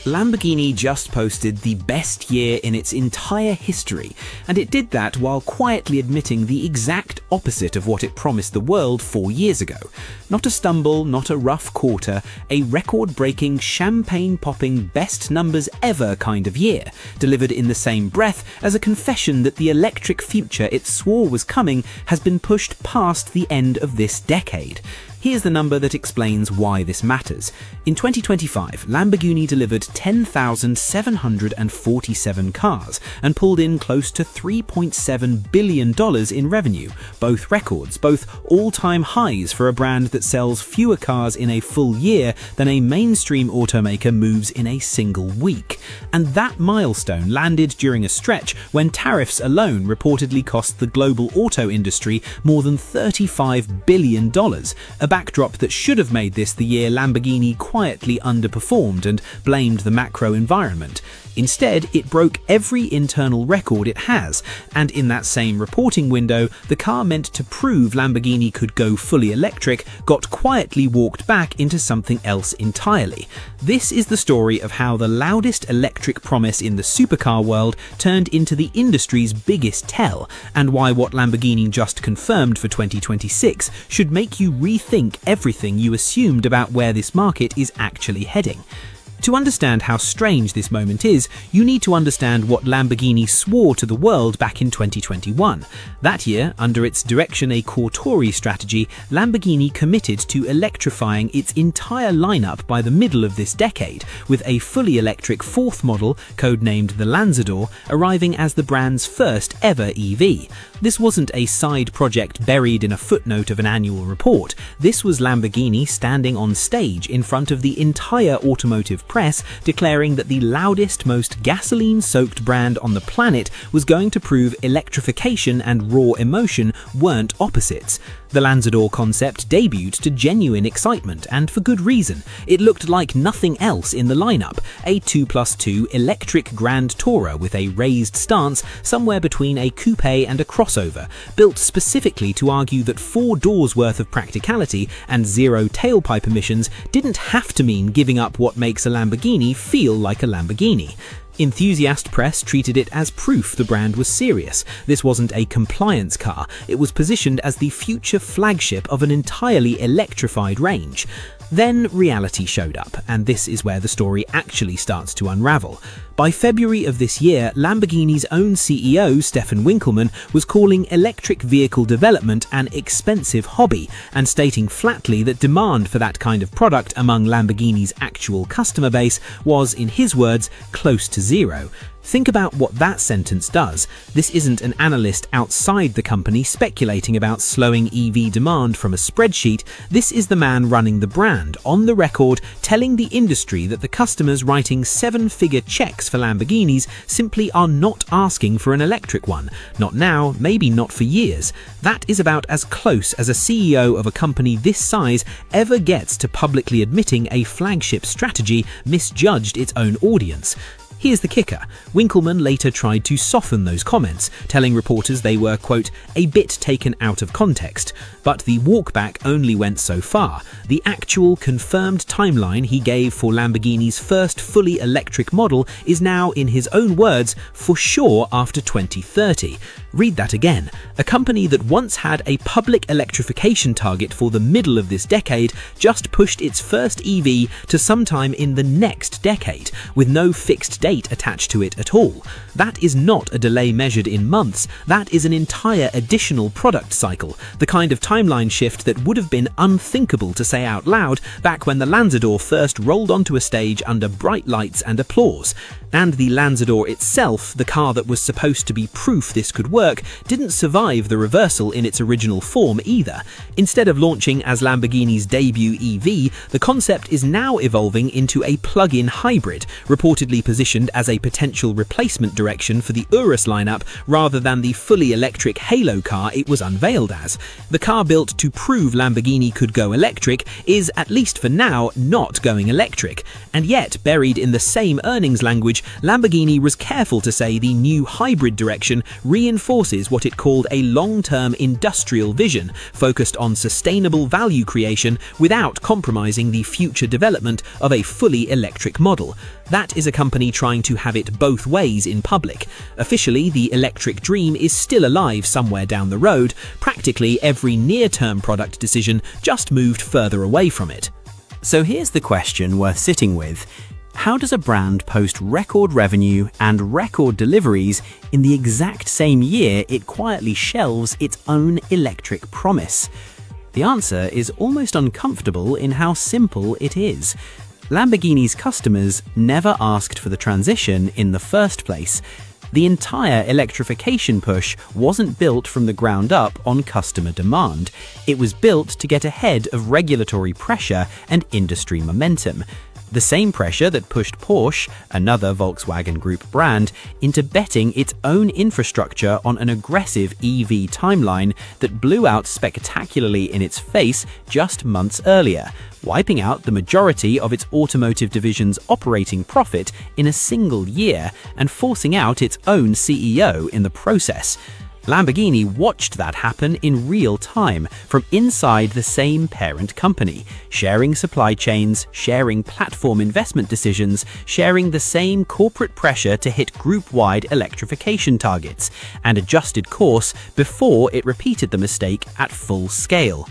Lamborghini just posted the best year in its entire history, and it did that while quietly admitting the exact opposite of what it promised the world 4 years ago. Not a stumble, not a rough quarter, a record-breaking, champagne-popping, best numbers ever kind of year, delivered in the same breath as a confession that the electric future it swore was coming has been pushed past the end of this decade. Here's the number that explains why this matters. In 2025, Lamborghini delivered 10,747 cars and pulled in close to $3.7 billion in revenue, both records, both all-time highs for a brand that sells fewer cars in a full year than a mainstream automaker moves in a single week. And that milestone landed during a stretch when tariffs alone reportedly cost the global auto industry more than $35 billion, a backdrop that should have made this the year Lamborghini quietly underperformed and blamed the macro environment. Instead, it broke every internal record it has, and in that same reporting window, the car meant to prove Lamborghini could go fully electric got quietly walked back into something else entirely. This is the story of how the loudest electric promise in the supercar world turned into the industry's biggest tell, and why what Lamborghini just confirmed for 2026 should make you rethink everything you assumed about where this market is actually heading. To understand how strange this moment is, you need to understand what Lamborghini swore to the world back in 2021. That year, under its Direction a Cortori strategy, Lamborghini committed to electrifying its entire lineup by the middle of this decade, with a fully electric fourth model, codenamed the Lanzador, arriving as the brand's first ever EV. This wasn't a side project buried in a footnote of an annual report. This was Lamborghini standing on stage in front of the entire automotive press, declaring that the loudest, most gasoline-soaked brand on the planet was going to prove electrification and raw emotion weren't opposites. The Lanzador concept debuted to genuine excitement, and for good reason. It looked like nothing else in the lineup, a 2+2 electric Grand Tourer with a raised stance somewhere between a coupe and a crossover, built specifically to argue that 4 doors worth of practicality and 0 tailpipe emissions didn't have to mean giving up what makes a Lamborghini feel like a Lamborghini. Enthusiast press treated it as proof the brand was serious. This wasn't a compliance car, it was positioned as the future flagship of an entirely electrified range. Then reality showed up, and this is where the story actually starts to unravel. By February of this year, Lamborghini's own CEO, Stefan Winkelmann, was calling electric vehicle development an expensive hobby, and stating flatly that demand for that kind of product among Lamborghini's actual customer base was, in his words, close to zero. Think about what that sentence does. This isn't an analyst outside the company speculating about slowing EV demand from a spreadsheet. This is the man running the brand, on the record, telling the industry that the customers writing 7-figure checks for Lamborghinis simply are not asking for an electric one. Not now, maybe not for years. That is about as close as a CEO of a company this size ever gets to publicly admitting a flagship strategy misjudged its own audience. Here's the kicker. Winkelmann later tried to soften those comments, telling reporters they were, quote, a bit taken out of context. But the walkback only went so far. The actual confirmed timeline he gave for Lamborghini's first fully electric model is now, in his own words, for sure after 2030. Read that again. A company that once had a public electrification target for the middle of this decade just pushed its first EV to sometime in the next decade, with no fixed date attached to it at all. That is not a delay measured in months, that is an entire additional product cycle, the kind of timeline shift that would have been unthinkable to say out loud back when the Lanzador first rolled onto a stage under bright lights and applause. And the Lanzador itself, the car that was supposed to be proof this could work, didn't survive the reversal in its original form either. Instead of launching as Lamborghini's debut EV, the concept is now evolving into a plug-in hybrid, reportedly positioned as a potential replacement direction for the Urus lineup rather than the fully electric halo car it was unveiled as. The car built to prove Lamborghini could go electric is, at least for now, not going electric. And yet, buried in the same earnings language, stage, Lamborghini was careful to say the new hybrid direction reinforces what it called a long-term industrial vision focused on sustainable value creation without compromising the future development of a fully electric model. That is a company trying to have it both ways in public. Officially, the electric dream is still alive somewhere down the road. Practically every near-term product decision just moved further away from it. So here's the question worth sitting with. How does a brand post record revenue and record deliveries in the exact same year it quietly shelves its own electric promise? The answer is almost uncomfortable in how simple it is. Lamborghini's customers never asked for the transition in the first place. The entire electrification push wasn't built from the ground up on customer demand. It was built to get ahead of regulatory pressure and industry momentum. The same pressure that pushed Porsche, another Volkswagen Group brand, into betting its own infrastructure on an aggressive EV timeline that blew out spectacularly in its face just months earlier, wiping out the majority of its automotive division's operating profit in a single year and forcing out its own CEO in the process. Lamborghini watched that happen in real time from inside the same parent company, sharing supply chains, sharing platform investment decisions, sharing the same corporate pressure to hit group-wide electrification targets, and adjusted course before it repeated the mistake at full scale.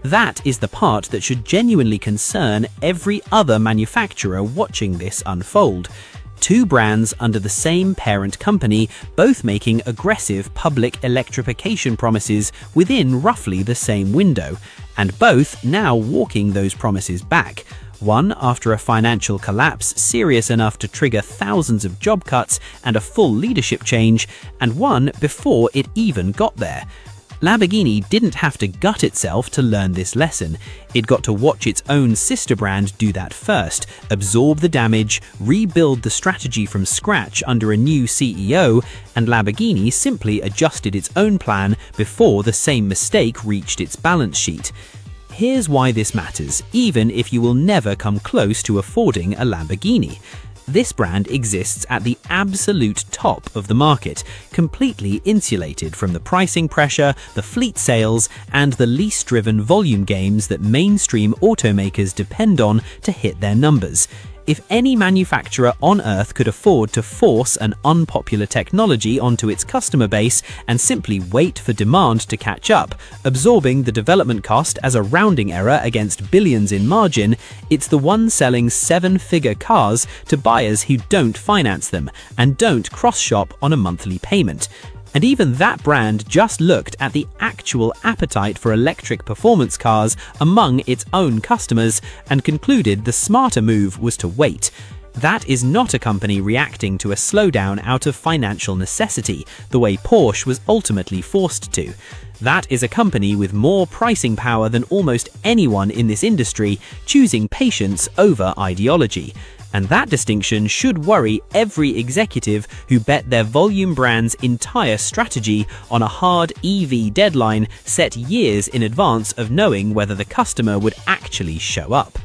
That is the part that should genuinely concern every other manufacturer watching this unfold. Two brands under the same parent company, both making aggressive public electrification promises within roughly the same window, and both now walking those promises back. One after a financial collapse serious enough to trigger thousands of job cuts and a full leadership change, and one before it even got there. Lamborghini didn't have to gut itself to learn this lesson. It got to watch its own sister brand do that first, absorb the damage, rebuild the strategy from scratch under a new CEO, and Lamborghini simply adjusted its own plan before the same mistake reached its balance sheet. Here's why this matters, even if you will never come close to affording a Lamborghini. This brand exists at the absolute top of the market, completely insulated from the pricing pressure, the fleet sales, and the lease-driven volume games that mainstream automakers depend on to hit their numbers. If any manufacturer on Earth could afford to force an unpopular technology onto its customer base and simply wait for demand to catch up, absorbing the development cost as a rounding error against billions in margin, it's the one selling seven-figure cars to buyers who don't finance them and don't cross-shop on a monthly payment. And even that brand just looked at the actual appetite for electric performance cars among its own customers and concluded the smarter move was to wait. That is not a company reacting to a slowdown out of financial necessity, the way Porsche was ultimately forced to. That is a company with more pricing power than almost anyone in this industry, choosing patience over ideology. And that distinction should worry every executive who bet their volume brand's entire strategy on a hard EV deadline set years in advance of knowing whether the customer would actually show up.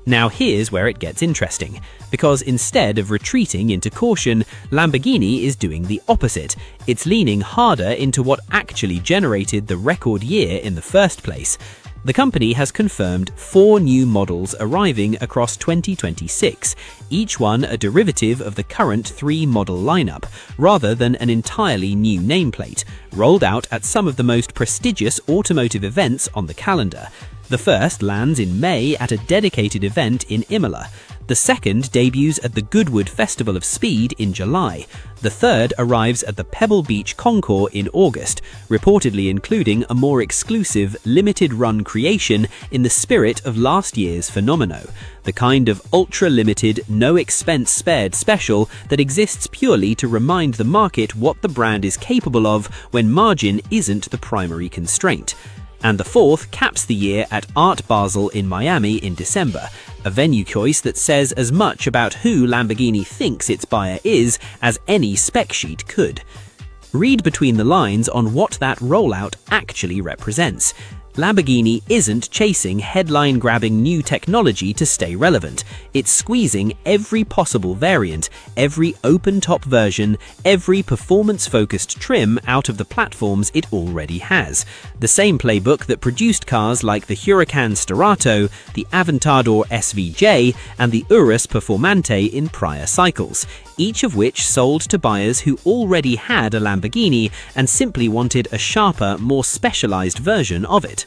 Now here's where it gets interesting, because instead of retreating into caution, Lamborghini is doing the opposite. It's leaning harder into what actually generated the record year in the first place. The company has confirmed 4 new models arriving across 2026, each one a derivative of the current 3-model lineup, rather than an entirely new nameplate, rolled out at some of the most prestigious automotive events on the calendar. The first lands in May at a dedicated event in Imola. The second debuts at the Goodwood Festival of Speed in July. The third arrives at the Pebble Beach Concours in August, reportedly including a more exclusive, limited-run creation in the spirit of last year's Phenomeno, the kind of ultra-limited, no-expense-spared special that exists purely to remind the market what the brand is capable of when margin isn't the primary constraint. And the fourth caps the year at Art Basel in Miami in December, a venue choice that says as much about who Lamborghini thinks its buyer is as any spec sheet could. Read between the lines on what that rollout actually represents. Lamborghini isn't chasing headline-grabbing new technology to stay relevant. It's squeezing every possible variant, every open-top version, every performance-focused trim out of the platforms it already has. The same playbook that produced cars like the Huracan Starato, the Aventador SVJ, and the Urus Performante in prior cycles, each of which sold to buyers who already had a Lamborghini and simply wanted a sharper, more specialized version of it.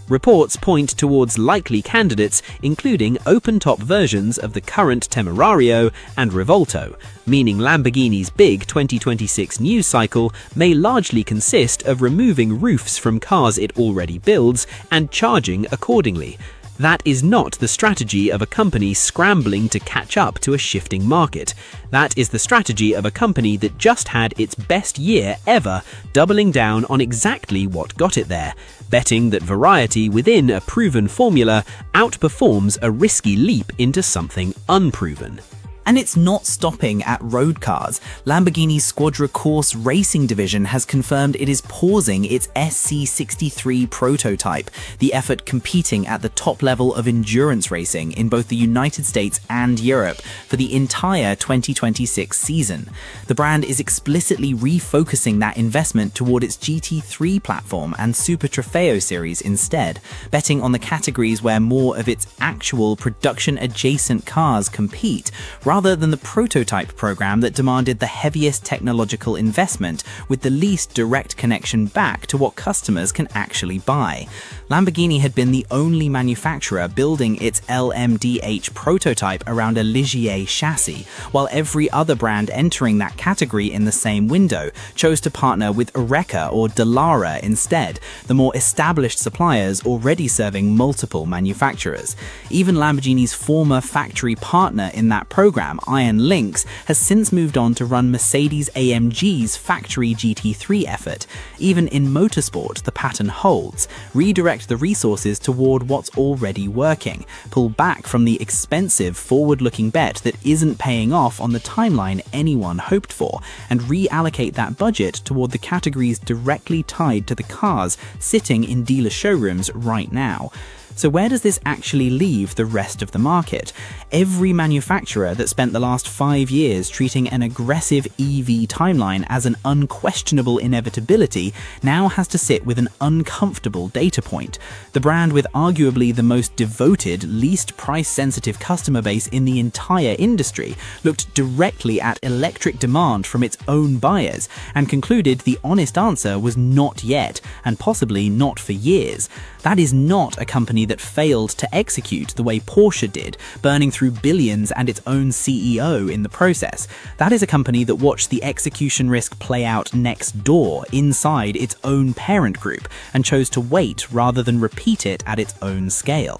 Reports point towards likely candidates, including open-top versions of the current Temerario and Revolto, meaning Lamborghini's big 2026 news cycle may largely consist of removing roofs from cars it already builds and charging accordingly. That is not the strategy of a company scrambling to catch up to a shifting market. That is the strategy of a company that just had its best year ever, doubling down on exactly what got it there, betting that variety within a proven formula outperforms a risky leap into something unproven. And it's not stopping at road cars. Lamborghini's Squadra Corse racing division has confirmed it is pausing its SC63 prototype, the effort competing at the top level of endurance racing in both the United States and Europe for the entire 2026 season. The brand is explicitly refocusing that investment toward its GT3 platform and Super Trofeo series instead, betting on the categories where more of its actual production-adjacent cars compete, rather than the prototype program that demanded the heaviest technological investment with the least direct connection back to what customers can actually buy. Lamborghini had been the only manufacturer building its LMDH prototype around a Ligier chassis, while every other brand entering that category in the same window chose to partner with Oreca or Dallara instead, the more established suppliers already serving multiple manufacturers. Even Lamborghini's former factory partner in that program, Iron Lynx, has since moved on to run Mercedes-AMG's factory GT3 effort. Even in motorsport, the pattern holds. Redirect the resources toward what's already working. Pull back from the expensive, forward-looking bet that isn't paying off on the timeline anyone hoped for, and reallocate that budget toward the categories directly tied to the cars sitting in dealer showrooms right now. So where does this actually leave the rest of the market? Every manufacturer that spent the last 5 years treating an aggressive EV timeline as an unquestionable inevitability now has to sit with an uncomfortable data point. The brand with arguably the most devoted, least price-sensitive customer base in the entire industry looked directly at electric demand from its own buyers and concluded the honest answer was not yet, and possibly not for years. That is not a company that failed to execute the way Porsche did, burning through billions and its own CEO in the process. That is a company that watched the execution risk play out next door, inside its own parent group, and chose to wait rather than repeat it at its own scale.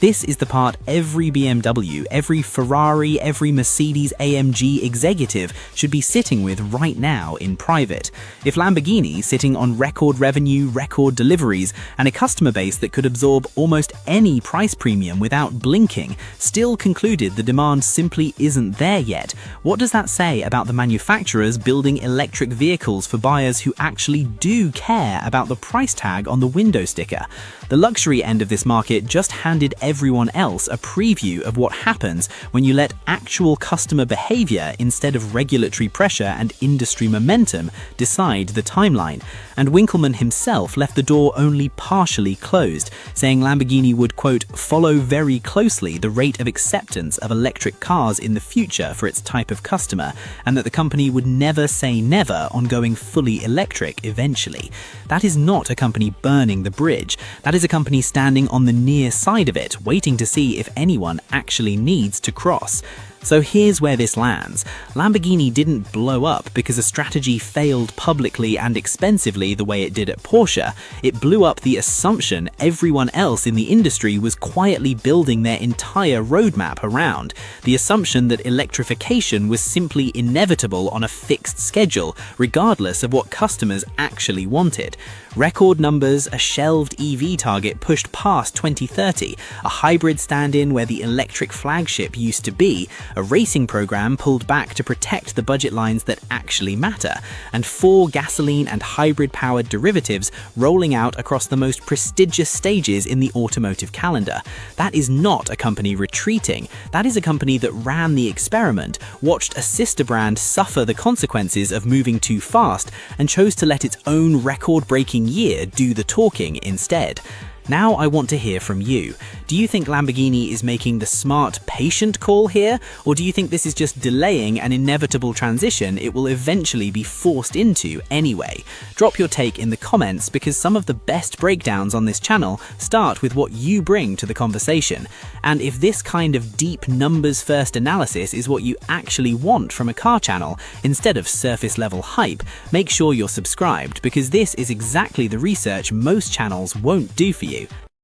This is the part every BMW, every Ferrari, every Mercedes-AMG executive should be sitting with right now in private. If Lamborghini, sitting on record revenue, record deliveries, and a customer base that could absorb almost any price premium without blinking, still concluded the demand simply isn't there yet, what does that say about the manufacturers building electric vehicles for buyers who actually do care about the price tag on the window sticker? The luxury end of this market just handed everyone else a preview of what happens when you let actual customer behavior instead of regulatory pressure and industry momentum decide the timeline. And Winkleman himself left the door only partially closed, saying Lamborghini would, quote, follow very closely the rate of acceptance of electric cars in the future for its type of customer, and that the company would never say never on going fully electric eventually. That is not a company burning the bridge. That is a company standing on the near side of it, waiting to see if anyone actually needs to cross. So here's where this lands. Lamborghini didn't blow up because a strategy failed publicly and expensively the way it did at Porsche. It blew up the assumption everyone else in the industry was quietly building their entire roadmap around. The assumption that electrification was simply inevitable on a fixed schedule, regardless of what customers actually wanted. Record numbers, a shelved EV target pushed past 2030, a hybrid stand-in where the electric flagship used to be, a racing program pulled back to protect the budget lines that actually matter, and 4 gasoline and hybrid-powered derivatives rolling out across the most prestigious stages in the automotive calendar. That is not a company retreating. That is a company that ran the experiment, watched a sister brand suffer the consequences of moving too fast, and chose to let its own record-breaking year do the talking instead. Now I want to hear from you. Do you think Lamborghini is making the smart, patient call here? Or do you think this is just delaying an inevitable transition it will eventually be forced into anyway? Drop your take in the comments, because some of the best breakdowns on this channel start with what you bring to the conversation. And if this kind of deep numbers-first analysis is what you actually want from a car channel, instead of surface-level hype, make sure you're subscribed, because this is exactly the research most channels won't do for you.